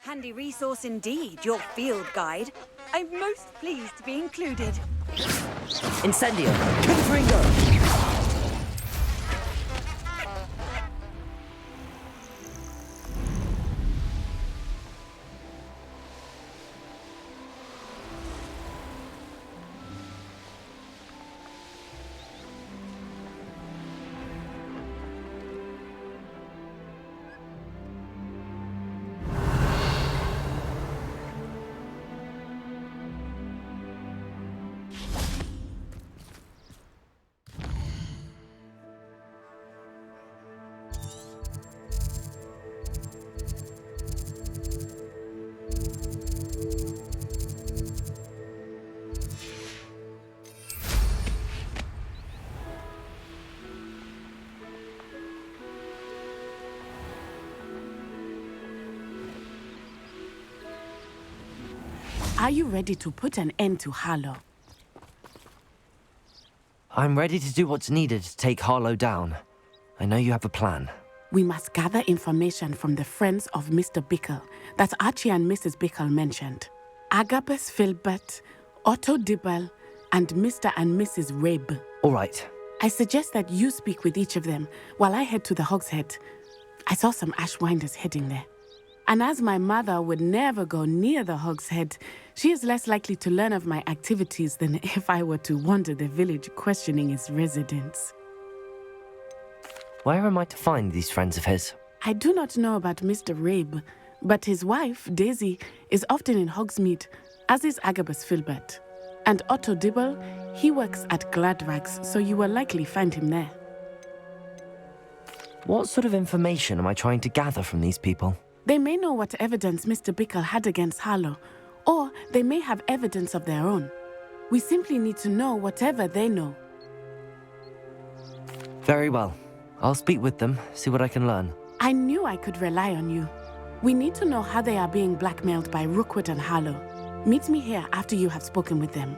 Handy resource indeed, your field guide. I'm most pleased to be included. Incendio! Confringo! Are you ready to put an end to Harlow? I'm ready to do what's needed to take Harlow down. I know you have a plan. We must gather information from the friends of Mr. Bickle that Archie and Mrs. Bickle mentioned. Agabus Filbert, Otto Dibble, and Mr. and Mrs. Rabe. All right. I suggest that you speak with each of them while I head to the Hogshead. I saw some Ashwinders heading there. And as my mother would never go near the Hogshead, she is less likely to learn of my activities than if I were to wander the village questioning its residents. Where am I to find these friends of his? I do not know about Mr. Rabe, but his wife, Daisy, is often in Hogsmeade, as is Agabus Filbert. And Otto Dibble, he works at Gladrags, so you will likely find him there. What sort of information am I trying to gather from these people? They may know what evidence Mr. Bickle had against Harlow, or they may have evidence of their own. We simply need to know whatever they know. Very well. I'll speak with them, see what I can learn. I knew I could rely on you. We need to know how they are being blackmailed by Rookwood and Harlow. Meet me here after you have spoken with them.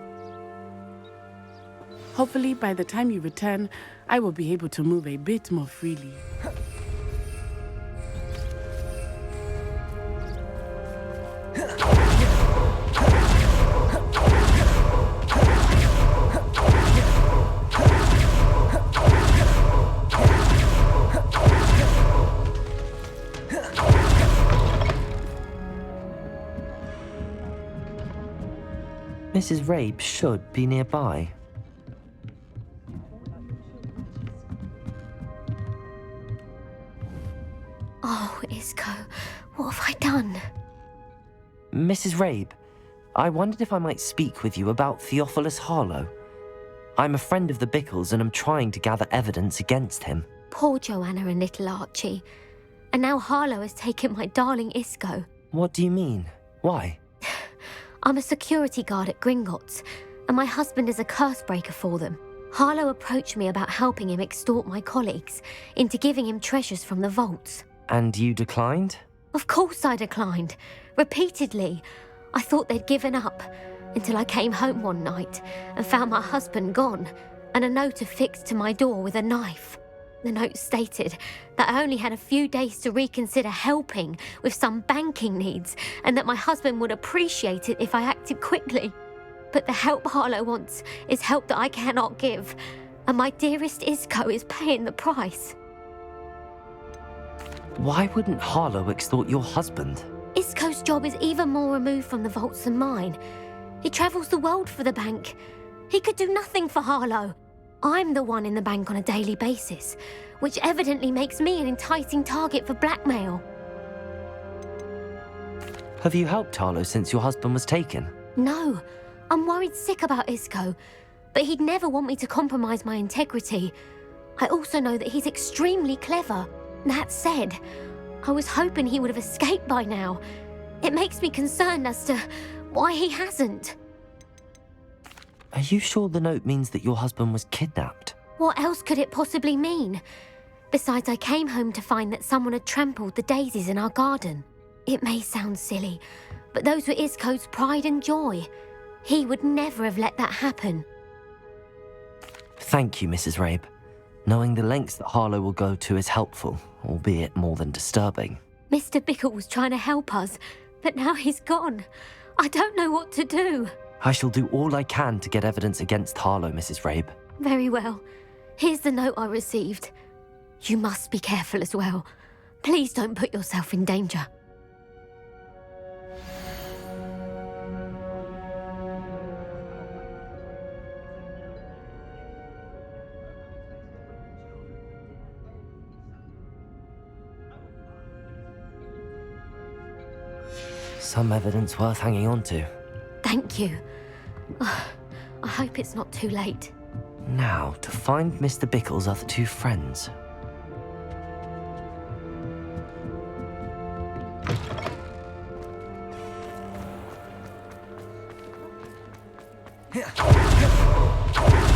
Hopefully, by the time you return, I will be able to move a bit more freely. Mrs. Rabe should be nearby. Oh, Isco, what have I done? Mrs. Rabe, I wondered if I might speak with you about Theophilus Harlow. I'm a friend of the Bickles and am trying to gather evidence against him. Poor Joanna and little Archie. And now Harlow has taken my darling Isco. What do you mean? Why? I'm a security guard at Gringotts, and my husband is a curse breaker for them. Harlow approached me about helping him extort my colleagues into giving him treasures from the vaults. And you declined? Of course I declined. Repeatedly. I thought they'd given up, until I came home one night and found my husband gone, and a note affixed to my door with a knife. The note stated that I only had a few days to reconsider helping with some banking needs, and that my husband would appreciate it if I acted quickly. But the help Harlow wants is help that I cannot give, and my dearest Isco is paying the price. Why wouldn't Harlow extort your husband? Isco's job is even more removed from the vaults than mine. He travels the world for the bank. He could do nothing for Harlow. I'm the one in the bank on a daily basis, which evidently makes me an enticing target for blackmail. Have you helped Harlow since your husband was taken? No, I'm worried sick about Isco, but he'd never want me to compromise my integrity. I also know that he's extremely clever. That said, I was hoping he would have escaped by now. It makes me concerned as to why he hasn't. Are you sure the note means that your husband was kidnapped? What else could it possibly mean? Besides, I came home to find that someone had trampled the daisies in our garden. It may sound silly, but those were Isco's pride and joy. He would never have let that happen. Thank you, Mrs. Rabe. Knowing the lengths that Harlow will go to is helpful, albeit more than disturbing. Mr. Bickle was trying to help us, But now he's gone. I don't know what to do. I shall do all I can to get evidence against Harlow, Mrs. Rabe. Very well. Here's the note I received. You must be careful as well. Please don't put yourself in danger. Some evidence worth hanging on to. Thank you. I hope it's not too late. Now, to find Mr. Bickle's other two friends.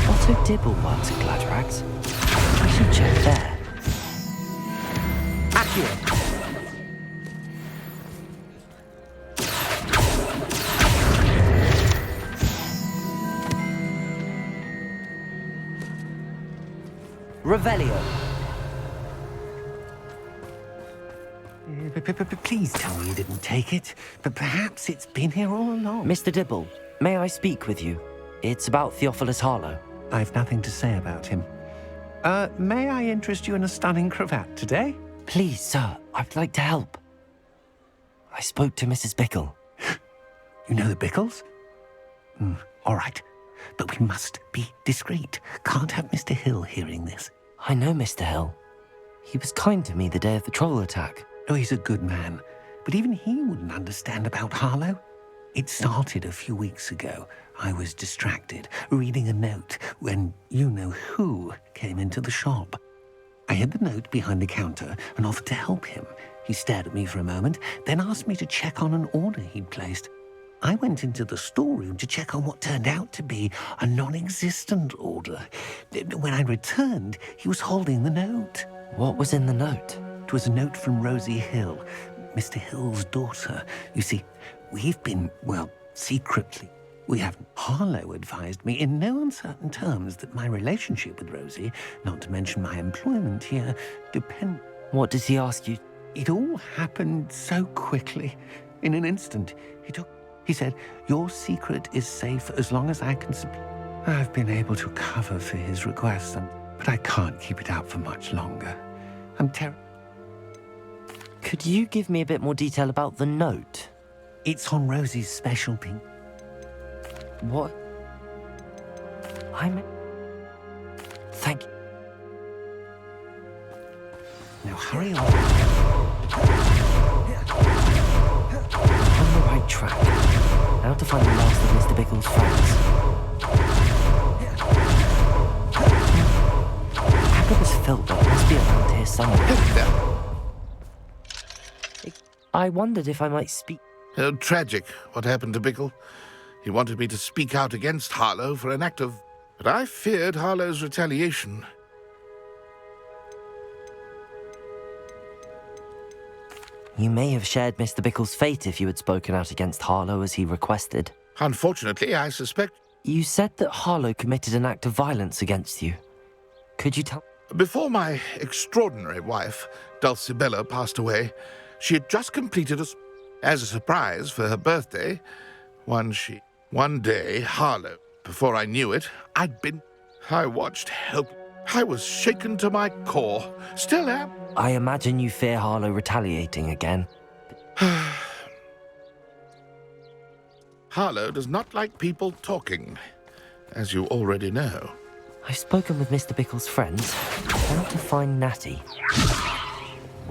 Otto Dibble works at Gladrags. I should check there. Accio! Revelio. Please tell me you didn't take it. But perhaps it's been here all along. Mr. Dibble, may I speak with you? It's about Theophilus Harlow. I've nothing to say about him. May I interest you in a stunning cravat today? Please, sir, I'd like to help. I spoke to Mrs. Bickle. You know the Bickles? All right. But we must be discreet. Can't have Mr. Hill hearing this. I know Mr. Hill. He was kind to me the day of the troll attack. Oh, he's a good man. But even he wouldn't understand about Harlow. It started a few weeks ago. I was distracted, reading a note, when you-know-who came into the shop. I hid the note behind the counter and offered to help him. He stared at me for a moment, then asked me to check on an order he'd placed. I went into the storeroom to check on what turned out to be a non-existent order. When I returned, he was holding the note. What was in the note? It was a note from Rosie Hill, Mr. Hill's daughter. You see, we've been, secretly. We haven't. Harlow advised me in no uncertain terms that my relationship with Rosie, not to mention my employment here, depend... What does he ask you? It all happened so quickly. In an instant, He said, your secret is safe as long as I can supply. I've been able to cover for his requests, but I can't keep it out for much longer. I'm terrible. Could you give me a bit more detail about the note? It's on Rosie's special pink. What? Thank you. Now hurry on. On the right track. Now to find the last of Mr. Bickle's friends. Agabus Filbert must be around here somewhere. I wondered if I might speak... Oh, tragic, what happened to Bickle. He wanted me to speak out against Harlow for an act of... But I feared Harlow's retaliation. You may have shared Mr. Bickle's fate if you had spoken out against Harlow as he requested. Unfortunately, I suspect... You said that Harlow committed an act of violence against you. Could you tell... Before my extraordinary wife, Dulcibella, passed away, she had just completed as a surprise for her birthday. One day, Harlow, before I knew it, I watched help. I was shaken to my core. Still am. I imagine you fear Harlow retaliating again. Harlow does not like people talking, as you already know. I've spoken with Mr. Bickle's friends. Now to find Natty.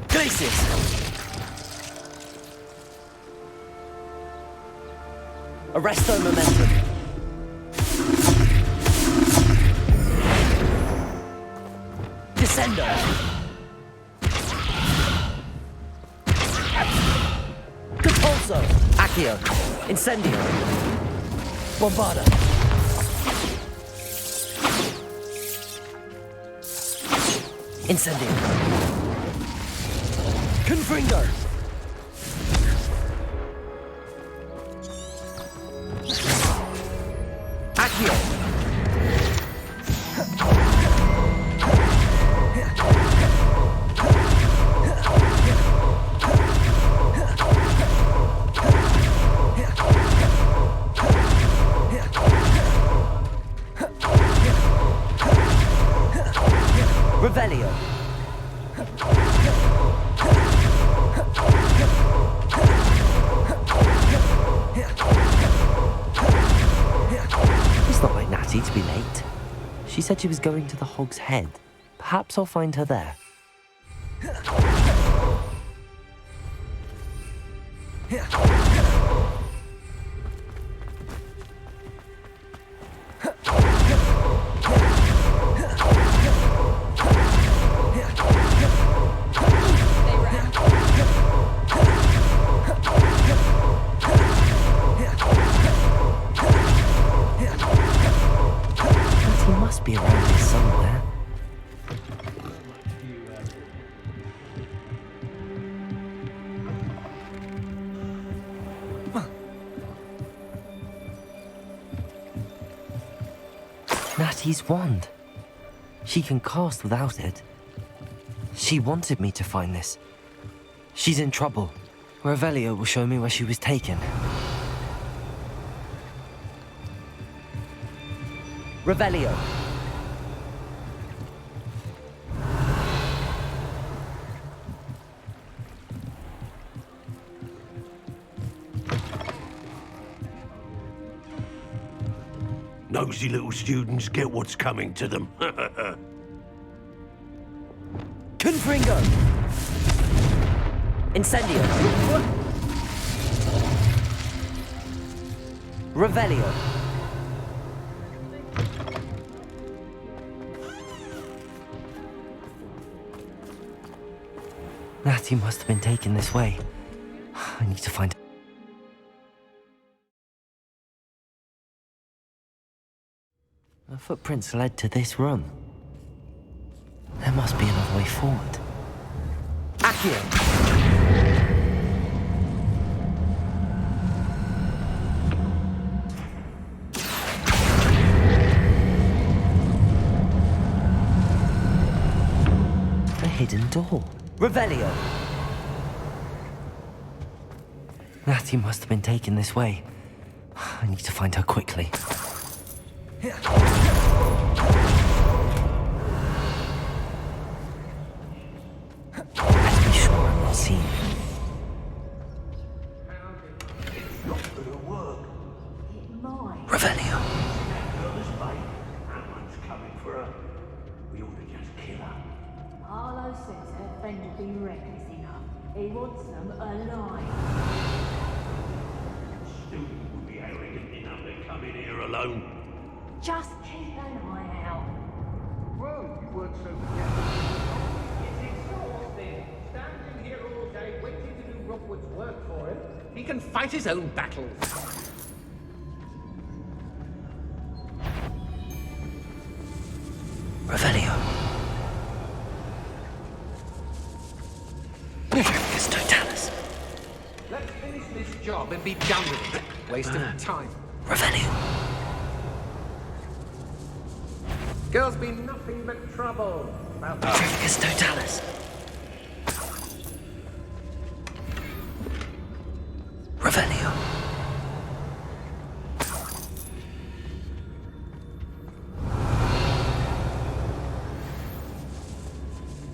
Glacius! Arresto momentum. Descendo. Compulso. Accio. Incendio. Bombarda. Incendio. Confringo. Accio. Revelio. It's not like Natty to be late. She said she was going to the Hog's Head. Perhaps I'll find her there. He must be around here somewhere. Natty's wand. She can cast without it. She wanted me to find this. She's in trouble. Revelio will show me where she was taken. Revelio. Nosy little students get what's coming to them. Confringo. Incendio. Revelio. Natty must have been taken this way. I need to find her. The footprints led to this room. There must be another way forward. Accio! A hidden door. Revelio! Natty must have been taken this way. I need to find her quickly. Let's be sure I'm not seen. It's not gonna work. It might. Revelio. Girl's mate, that one's coming for her. We ought to just kill her. Harlow says her friend will be reckless enough. He wants them alive. Student would be arrogant enough to come in here alone. Just keep an eye out. Well, you weren't so forgetful. It's exhausting. Standing here all day waiting to do Rockwood's work for him. He can fight his own battles. Revelio. Witchcraft totalis. Let's finish this job and be done with it. Waste of time. Revelio. Girls be nothing but trouble. About that. Witchcraft totalis. Revelio.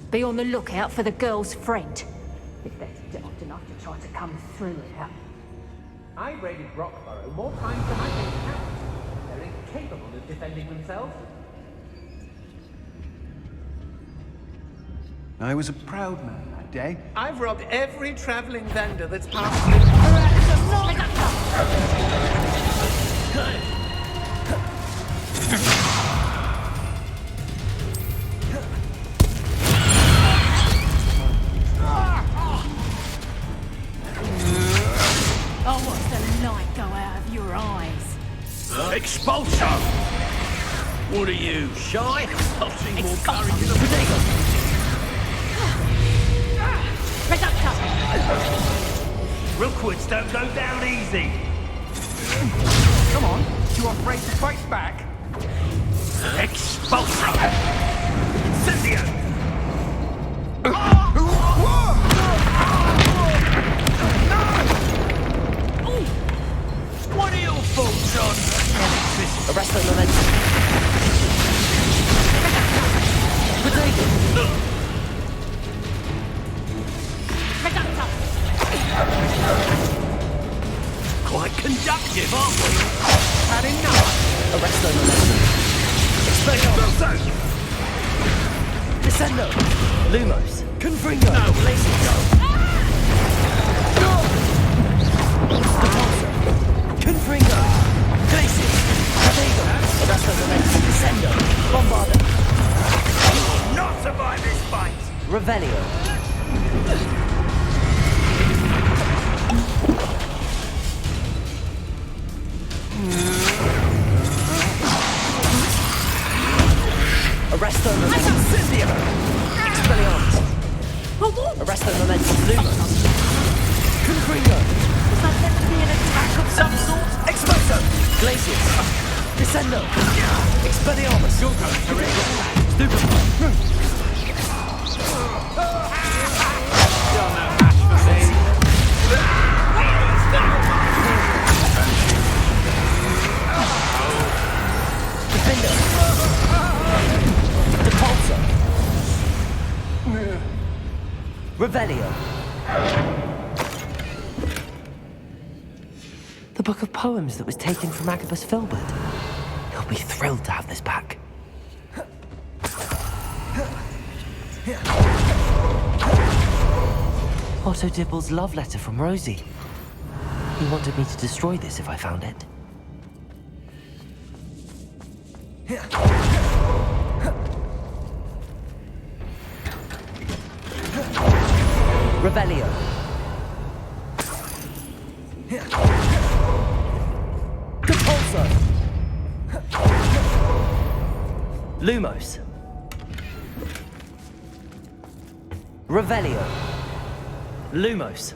Be on the lookout for the girl's friend. If that's daft enough to try to come through here. I raided Rockborough more times than I can count. They're incapable of defending themselves. I was a proud man that day. I've robbed every traveling vendor that's passed through. Oh, watch the light go out of your eyes. Expulso! What are you, shy? I've seen more courage in a potato. Rookwoods don't go down easy. Come on, you afraid to fight back? Expulso! Incendio! What are your thoughts on... Arresto momentum. Potato. Expelliarmus! Descendo! Lumos! Confringo! No, Glacius! Depulso! Confringo! Glacius! Protego! Resto Momentum! Descendo! Bombarda! You will not survive this fight! Revelio! Arresto Momentum! Cynthia! Expelliarmus! Arresto Momentum! Lumos! Confringo! Was that meant to be an attack of some sort? Expulso! Glacius! Descendo! Expelliarmus! Stupefy! You're no match for me. Defender! Depulso! Revelio! The book of poems that was taken from Agabus Filbert. He'll be thrilled to have this back. Otto Dibble's love letter from Rosie. He wanted me to destroy this if I found it. Revelio. Depulso. Lumos. Revelio. Lumos.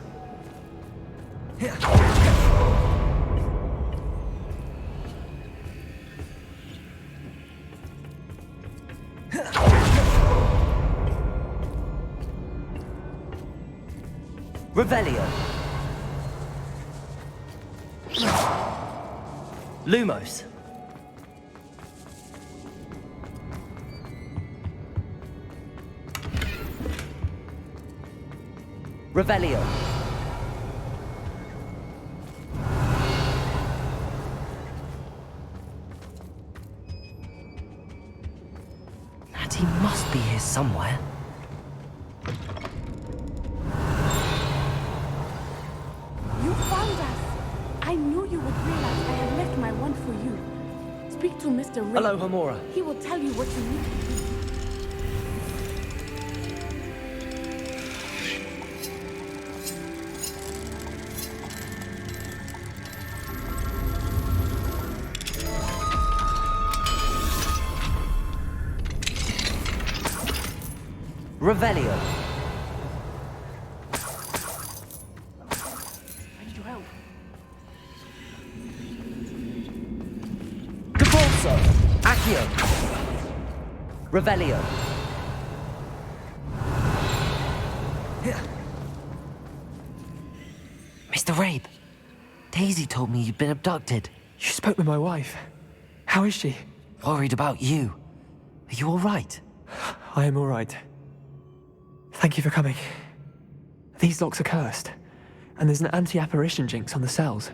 Revelio. Lumos. Revelio. Natty must be here somewhere. You found us. I knew you would realize I have left my wand for you. Speak to Mr. Ray. Hello, Homora. He will tell you what you need to do. Revelio. I need your help. Depulso. Accio. Revelio. Mr. Rabe, Daisy told me you'd been abducted. You spoke with my wife. How is she? Worried about you. Are you all right? I am all right. Thank you for coming. These locks are cursed, and there's an anti-apparition jinx on the cells.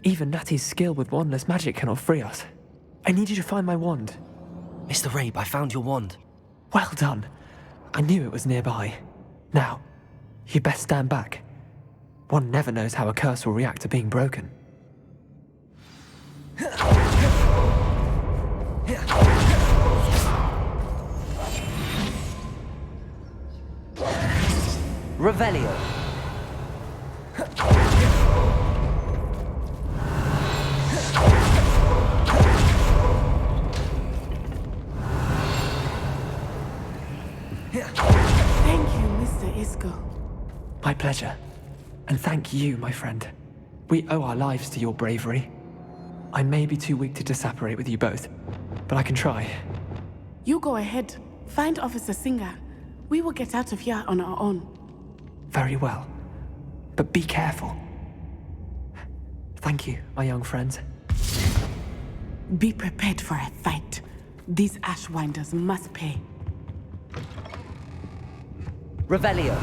Even Natty's skill with wandless magic cannot free us. I need you to find my wand. Mr. Rabe, I found your wand. Well done. I knew it was nearby. Now, you best stand back. One never knows how a curse will react to being broken. Revelio. Thank you, Mr. Isco. My pleasure. And thank you, my friend. We owe our lives to your bravery. I may be too weak to disapparate with you both, but I can try. You go ahead. Find Officer Singer. We will get out of here on our own. Very well. But be careful. Thank you, my young friends. Be prepared for a fight. These Ashwinders must pay. Revelio.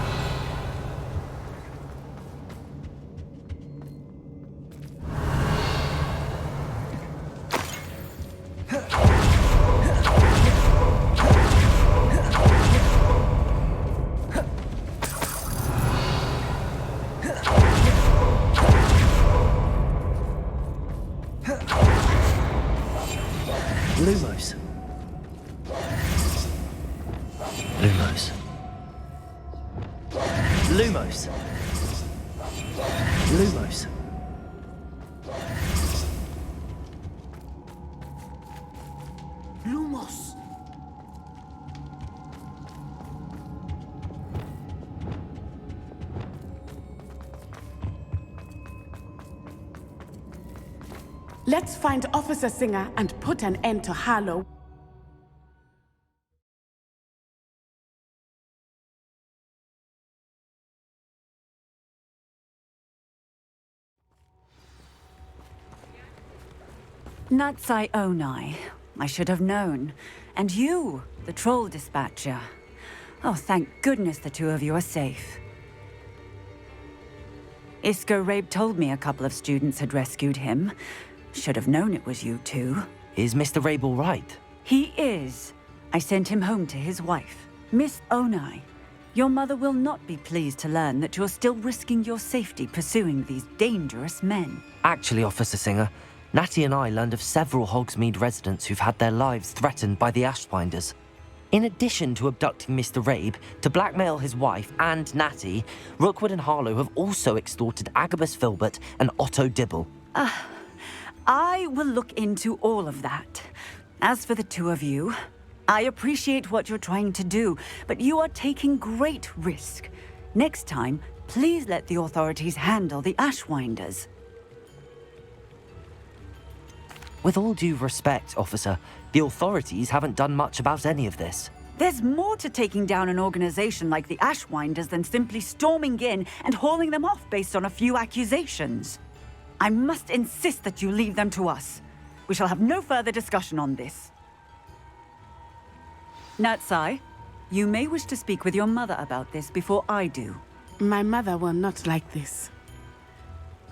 Lumos. Lumos. Lumos. Lumos. Lumos. Let's find Officer Singer and put an end to Harlow. Natsai Onai. I should have known. And you, the troll dispatcher. Oh, thank goodness the two of you are safe. Isco Rabe told me a couple of students had rescued him. Should have known it was you two. Is Mr. Rabe all right? He is. I sent him home to his wife. Miss Onai, your mother will not be pleased to learn that you're still risking your safety pursuing these dangerous men. Actually, Officer Singer, Natty and I learned of several Hogsmeade residents who've had their lives threatened by the Ashwinders. In addition to abducting Mr. Rabe to blackmail his wife and Natty, Rookwood and Harlow have also extorted Agabus Filbert and Otto Dibble. I will look into all of that. As for the two of you, I appreciate what you're trying to do, but you are taking great risk. Next time, please let the authorities handle the Ashwinders. With all due respect, officer, the authorities haven't done much about any of this. There's more to taking down an organization like the Ashwinders than simply storming in and hauling them off based on a few accusations. I must insist that you leave them to us. We shall have no further discussion on this. Natsai, you may wish to speak with your mother about this before I do. My mother will not like this.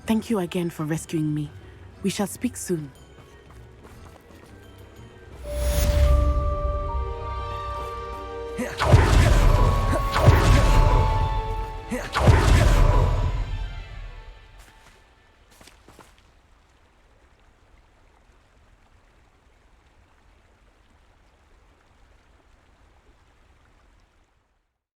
Thank you again for rescuing me. We shall speak soon.